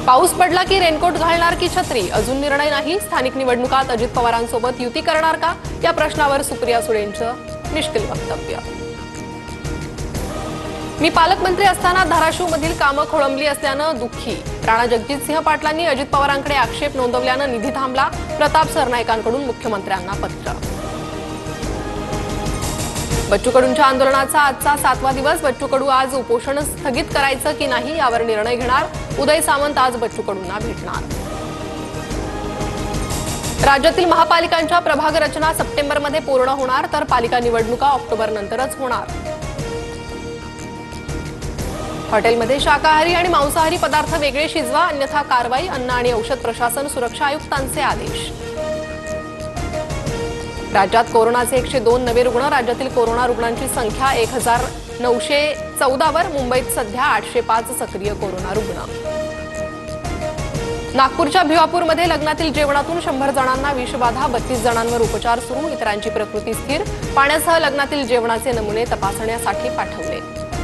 पाऊस पडला की रेनकोट घालणार की छत्री अजून निर्णय नाही। स्थानिक निवडणुकात अजित पवारांसोबत युती करणार का या प्रश्नावर सुप्रिया सुळेंचं निष्क्रिय वक्तव्य। मी पालकमंत्री असताना धाराशिवमधील कामं खोळंबली असल्यानं दुःखी। राणा जगजितसिंह पाटलांनी अजित पवारांकडे आक्षेप नोंदवल्यानं निधी थांबला। प्रताप सरनाईकांकडून मुख्यमंत्र्यांना पत्र। बच्चू कडूंच्या आंदोलनाचा आजचा 7वा दिवस। बच्चू कडू आज उपोषण स्थगित करायचं की नाही यावर निर्णय घेणार। उदय सामंत आज बच्चू कडूंना भेटणार। राज्यातील महापालिकांच्या प्रभाग रचना सप्टेंबरमध्ये पूर्ण होणार, तर पालिका निवडणुका ऑक्टोबरनंतरच होणार। हॉटेलमध्ये शाकाहारी आणि मांसाहारी पदार्थ वेगळे शिजवा, अन्यथा कारवाई। अन्न आणि औषध प्रशासन सुरक्षा आयुक्तांचे आदेश। राज्यात कोरोनाचे 102 नवे रुग्ण। राज्यातील कोरोना रुग्णांची संख्या 1914 वर। मुंबईत सध्या 805 सक्रिय कोरोना रुग्ण। नागपूरच्या भिवापूरमध्ये लग्नातील जेवणातून 100 जणांना विषबाधा। 32 जणांवर उपचार सुरू। इतरांची प्रकृती स्थिर। पाण्यासह लग्नातील जेवणाचे नमुने तपासण्यासाठी पाठवले।